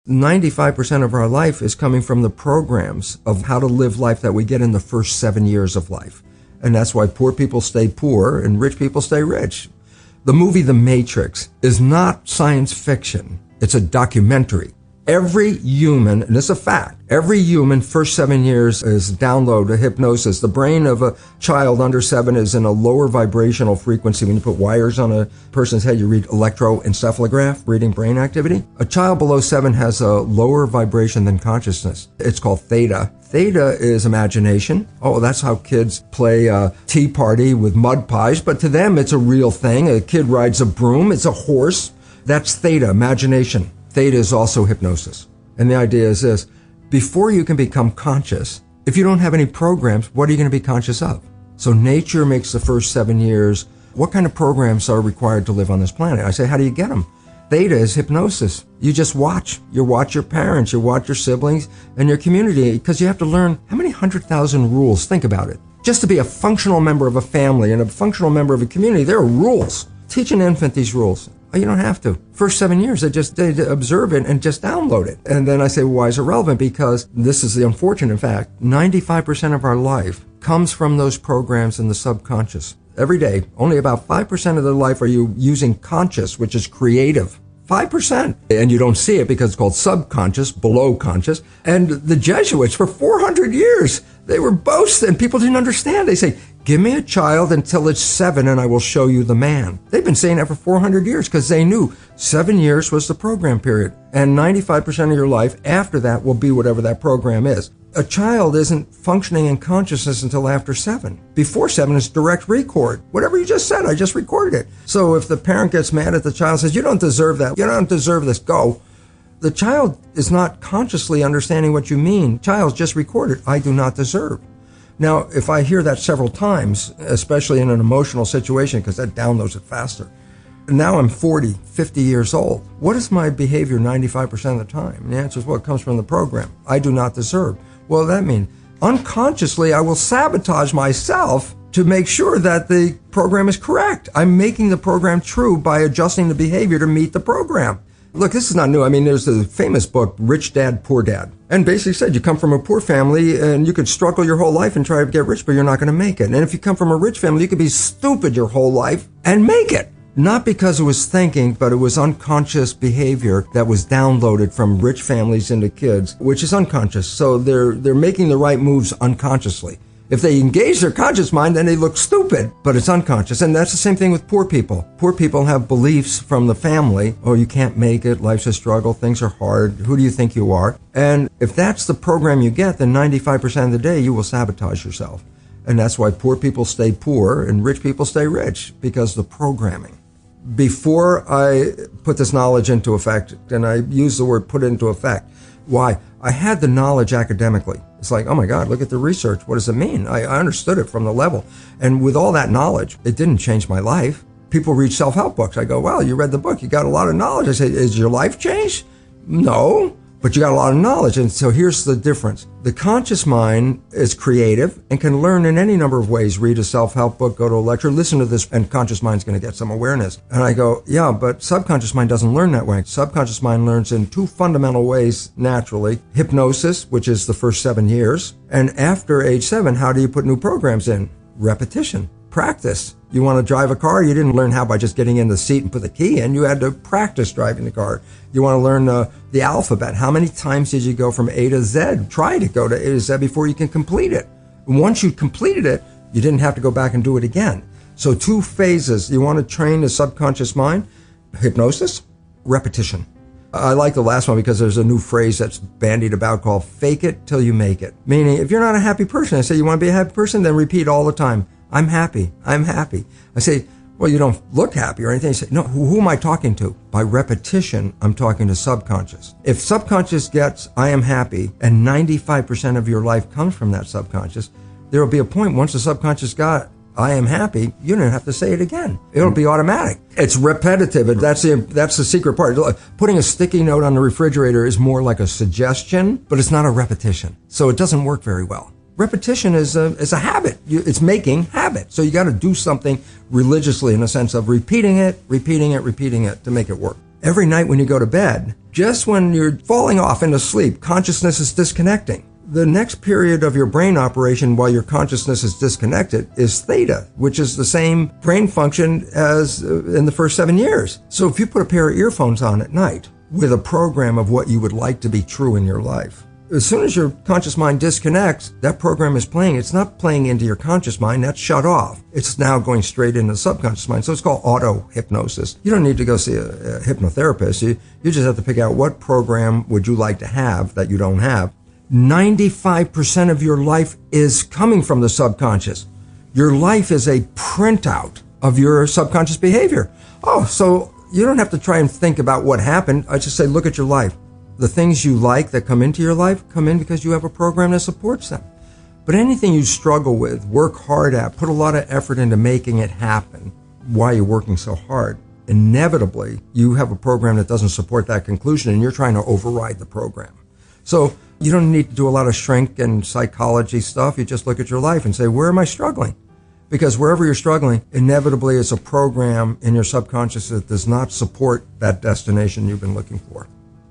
95% of our life is coming from the programs of how to live life that we get in the first 7 years of life. And that's why poor people stay poor and rich people stay rich. The movie The Matrix is not science fiction. It's a documentary. Every human, and it's a fact, every human first 7 years is download hypnosis. The brain of a child under 7 is in a lower vibrational frequency. When you put wires on a person's head, you read electroencephalograph, reading brain activity. A child below 7 has a lower vibration than consciousness. It's called theta. Theta is imagination. Oh, that's how kids play a tea party with mud pies, but to them it's a real thing. A kid rides a broom, it's a horse. That's theta, imagination. Theta is also hypnosis. And the idea is this: before you can become conscious, if you don't have any programs, what are you going to be conscious of? So nature makes the first 7 years. What kind of programs are required to live on this planet? I say, how do you get them? Theta is hypnosis. You just watch. You watch your parents, you watch your siblings and your community, because you have to learn how many 100,000 rules. Think about it. Just to be a functional member of a family and a functional member of a community, there are rules. Teach an infant these rules. You don't have to. First 7 years, they observe it and just download it. And then I say, well, why is it relevant? Because this is the unfortunate fact. 95% of our life comes from those programs in the subconscious. Every day, only about 5% of their life are you using conscious, which is creative. 5%. And you don't see it because it's called subconscious, below conscious. And the Jesuits, for 400 years, they were boasting. People didn't understand. They say, give me a child until it's 7 and I will show you the man. They've been saying that for 400 years because they knew 7 years was the program period. And 95% of your life after that will be whatever that program is. A child isn't functioning in consciousness until after 7. Before 7 is direct record. Whatever you just said, I just recorded it. So if the parent gets mad at the child, says, you don't deserve that, you don't deserve this, go. The child is not consciously understanding what you mean. Child's just recorded, I do not deserve. Now, if I hear that several times, especially in an emotional situation, because that downloads it faster. Now I'm 40, 50 years old. What is my behavior 95% of the time? And the answer is, well, it comes from the program. I do not deserve. Well, that means unconsciously I will sabotage myself to make sure that the program is correct. I'm making the program true by adjusting the behavior to meet the program. Look, this is not new. I mean, there's a famous book, Rich Dad, Poor Dad. And basically said you come from a poor family and you could struggle your whole life and try to get rich, but you're not going to make it. And if you come from a rich family, you could be stupid your whole life and make it. Not because it was thinking, but it was unconscious behavior that was downloaded from rich families into kids, which is unconscious. So they're making the right moves unconsciously. If they engage their conscious mind, then they look stupid, but it's unconscious. And that's the same thing with poor people. Poor people have beliefs from the family. Oh, you can't make it. Life's a struggle. Things are hard. Who do you think you are? And if that's the program you get, then 95% of the day you will sabotage yourself. And that's why poor people stay poor and rich people stay rich, because the programming. Before I put this knowledge into effect, and I use the word put it into effect, why? I had the knowledge academically. It's like, oh my God, look at the research. What does it mean? I understood it from the level. And with all that knowledge, it didn't change my life. People read self-help books. I go, well, you read the book. You got a lot of knowledge. I say, is your life changed? No, but you got a lot of knowledge. And so here's the difference. The conscious mind is creative and can learn in any number of ways. Read a self-help book, go to a lecture, listen to this, and conscious mind's going to get some awareness. And I go, yeah, but subconscious mind doesn't learn that way. Subconscious mind learns in 2 fundamental ways naturally. Hypnosis, which is the first 7 years. And after age 7, how do you put new programs in? Repetition. Practice. You want to drive a car? You didn't learn how by just getting in the seat and put the key in. You had to practice driving the car. You want to learn the alphabet. How many times did you go from A to Z? Try to go to A to Z before you can complete it. And once you completed it, you didn't have to go back and do it again. So 2 phases. You want to train the subconscious mind. Hypnosis, repetition. I like the last one because there's a new phrase that's bandied about called fake it till you make it. Meaning, if you're not a happy person, I say, you want to be a happy person? Then repeat all the time. I'm happy. I'm happy. I say, well, you don't look happy or anything. You say, no, who am I talking to? By repetition, I'm talking to subconscious. If subconscious gets, I am happy, and 95% of your life comes from that subconscious, there will be a point once the subconscious got, I am happy, you don't have to say it again. It'll be automatic. It's repetitive. That's the secret part. Putting a sticky note on the refrigerator is more like a suggestion, but it's not a repetition. So it doesn't work very well. Repetition is a habit. It's making habit. So you got to do something religiously in a sense of repeating it to make it work. Every night when you go to bed, just when you're falling off into sleep, consciousness is disconnecting. The next period of your brain operation while your consciousness is disconnected is theta, which is the same brain function as in the first 7 years. So if you put a pair of earphones on at night with a program of what you would like to be true in your life, as soon as your conscious mind disconnects, that program is playing. It's not playing into your conscious mind. That's shut off. It's now going straight into the subconscious mind. So it's called auto-hypnosis. You don't need to go see a hypnotherapist. You just have to pick out what program would you like to have that you don't have. 95% of your life is coming from the subconscious. Your life is a printout of your subconscious behavior. Oh, so you don't have to try and think about what happened. I just say, look at your life. The things you like that come into your life come in because you have a program that supports them. But anything you struggle with, work hard at, put a lot of effort into making it happen, why you're working so hard, inevitably you have a program that doesn't support that conclusion and you're trying to override the program. So you don't need to do a lot of shrink and psychology stuff. You just look at your life and say, where am I struggling? Because wherever you're struggling, inevitably it's a program in your subconscious that does not support that destination you've been looking for.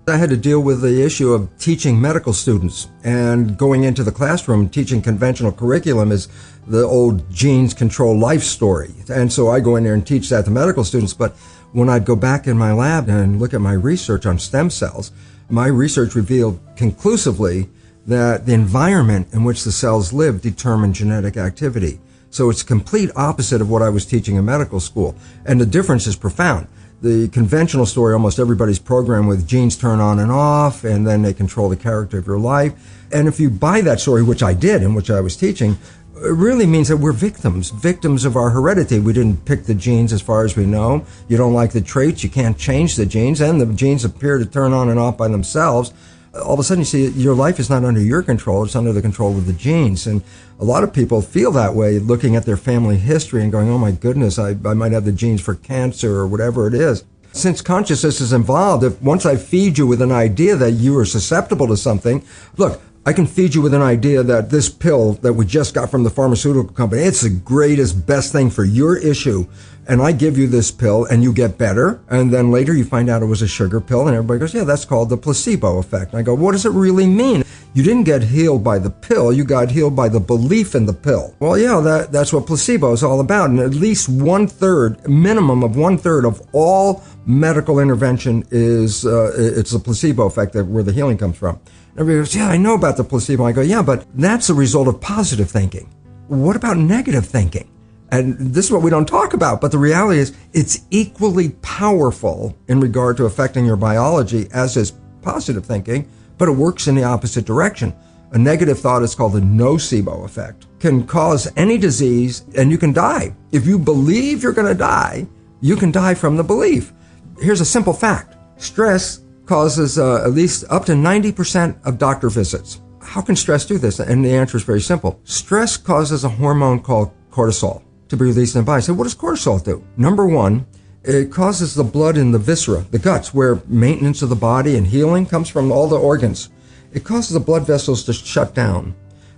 I had to deal with the issue of teaching medical students and going into the classroom. Teaching conventional curriculum is the old genes control life story. And so I go in there and teach that to medical students. But when I'd go back in my lab and look at my research on stem cells, my research revealed conclusively that the environment in which the cells live determine genetic activity. So it's complete opposite of what I was teaching in medical school. And the difference is profound. The conventional story, almost everybody's programmed with genes turn on and off, and then they control the character of your life. And if you buy that story, which I did and which I was teaching, it really means that we're victims of our heredity. We didn't pick the genes as far as we know. You don't like the traits, you can't change the genes, and the genes appear to turn on and off by themselves. All of a sudden you see your life is not under your control, it's under the control of the genes. And a lot of people feel that way looking at their family history and going, oh my goodness, I might have the genes for cancer or whatever it is. Since consciousness is involved, if once I feed you with an idea that you are susceptible to something, look, I can feed you with an idea that this pill that we just got from the pharmaceutical company, it's the greatest, best thing for your issue. And I give you this pill and you get better. And then later you find out it was a sugar pill and everybody goes, yeah, that's called the placebo effect. And I go, what does it really mean? You didn't get healed by the pill. You got healed by the belief in the pill. Well, yeah, that's what placebo is all about. And at least minimum of one third of all medical intervention is, it's a placebo effect where the healing comes from. Everybody goes, yeah, I know about the placebo. I go, yeah, but that's a result of positive thinking. What about negative thinking? And this is what we don't talk about, but the reality is it's equally powerful in regard to affecting your biology as is positive thinking, but it works in the opposite direction. A negative thought is called the nocebo effect. Can cause any disease and you can die. If you believe you're going to die, you can die from the belief. Here's a simple fact. Stress causes at least up to 90% of doctor visits. How can stress do this? And the answer is very simple. Stress causes a hormone called cortisol to be released in the body. So what does cortisol do? Number one, it causes the blood in the viscera, the guts, where maintenance of the body and healing comes from all the organs. It causes the blood vessels to shut down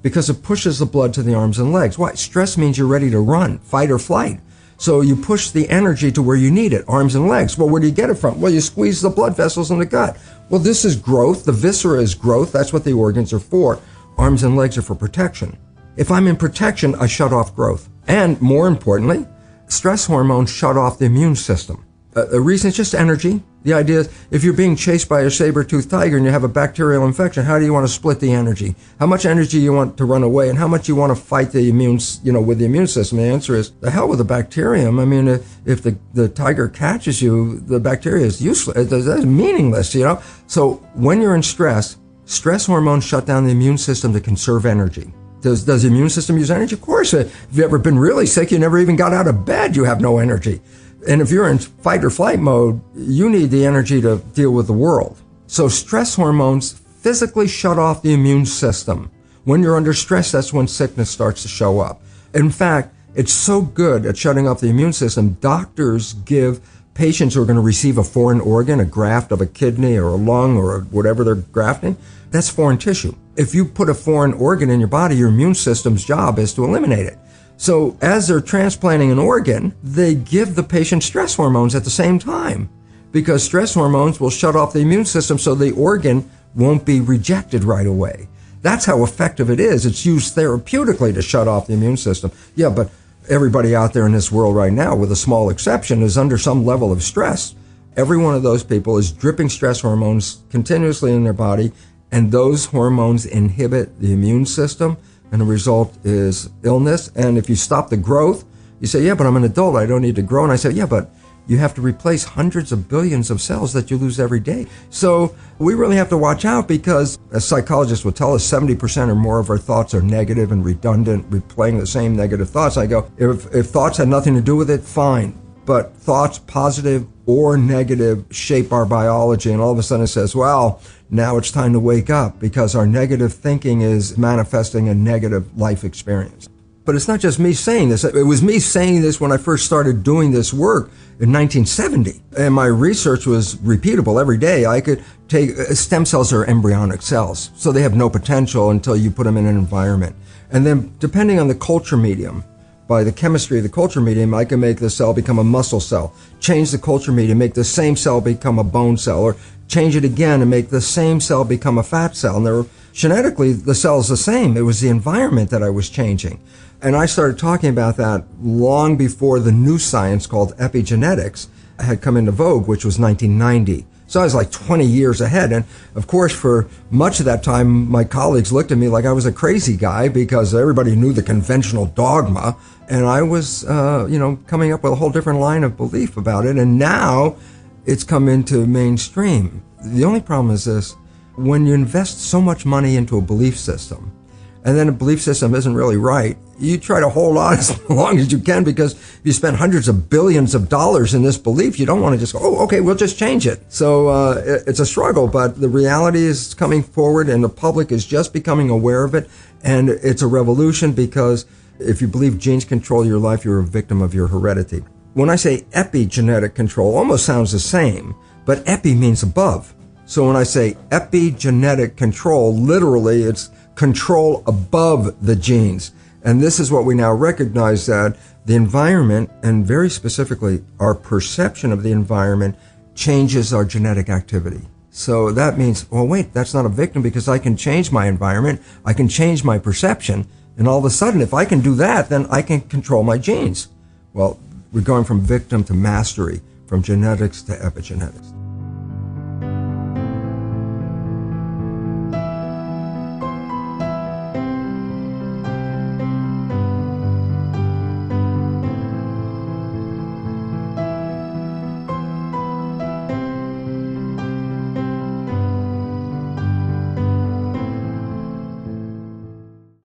because it pushes the blood to the arms and legs. Why? Stress means you're ready to run, fight or flight. So you push the energy to where you need it, arms and legs. Well, where do you get it from? Well, you squeeze the blood vessels in the gut. Well, this is growth. The viscera is growth. That's what the organs are for. Arms and legs are for protection. If I'm in protection, I shut off growth. And more importantly, stress hormones shut off the immune system. The reason is just energy. The idea is if you're being chased by a saber-toothed tiger and you have a bacterial infection, how do you want to split the energy? How much energy you want to run away and how much you want to fight the with the immune system? The answer is the hell with the bacterium. I mean, if the tiger catches you, the bacteria is useless. It's meaningless, So when you're in stress hormones shut down the immune system to conserve energy. Does the immune system use energy? Of course. If you've ever been really sick, you never even got out of bed, you have no energy. And if you're in fight or flight mode, you need the energy to deal with the world. So stress hormones physically shut off the immune system. When you're under stress, that's when sickness starts to show up. In fact, it's so good at shutting off the immune system, doctors give patients who are going to receive a foreign organ, a graft of a kidney or a lung or whatever they're grafting, that's foreign tissue. If you put a foreign organ in your body, your immune system's job is to eliminate it. So as they're transplanting an organ, they give the patient stress hormones at the same time. because stress hormones will shut off the immune system so the organ won't be rejected right away. That's how effective it is. It's used therapeutically to shut off the immune system. Yeah, but everybody out there in this world right now, with a small exception, is under some level of stress. Every one of those people is dripping stress hormones continuously in their body, and those hormones inhibit the immune system, and the result is illness. And if you stop the growth, you say, yeah, but I'm an adult, I don't need to grow. And I say, yeah, but you have to replace hundreds of billions of cells that you lose every day. So we really have to watch out, because, as psychologists will tell us, 70% or more of our thoughts are negative and redundant, replaying the same negative thoughts. I go, if thoughts had nothing to do with it, fine. But thoughts, positive or negative, shape our biology. And all of a sudden it says, well, now it's time to wake up, because our negative thinking is manifesting a negative life experience. But it's not just me saying this. It was me saying this when I first started doing this work in 1970. And my research was repeatable every day. I could take, stem cells are embryonic cells, so they have no potential until you put them in an environment. And then, depending on the culture medium, by the chemistry of the culture medium, I can make the cell become a muscle cell, change the culture medium, make the same cell become a bone cell, or change it again and make the same cell become a fat cell. And genetically, the cell is the same. It was the environment that I was changing. And I started talking about that long before the new science called epigenetics had come into vogue, which was 1990. So I was like 20 years ahead. And of course, for much of that time, my colleagues looked at me like I was a crazy guy, because everybody knew the conventional dogma. And I was, coming up with a whole different line of belief about it. And now it's come into mainstream. The only problem is this: when you invest so much money into a belief system, and then a belief system isn't really right, you try to hold on as long as you can, because if you spend hundreds of billions of dollars in this belief, you don't want to just go, oh, okay, we'll just change it. So it's a struggle, but the reality is coming forward, and the public is just becoming aware of it. And it's a revolution, because if you believe genes control your life, you're a victim of your heredity. When I say epigenetic control, almost sounds the same, but epi means above. So when I say epigenetic control, literally it's control above the genes. And this is what we now recognize, that the environment, and very specifically our perception of the environment, changes our genetic activity. So that means, well, wait, that's not a victim, because I can change my environment, I can change my perception, and all of a sudden, if I can do that, then I can control my genes. Well, we're going from victim to mastery, from genetics to epigenetics.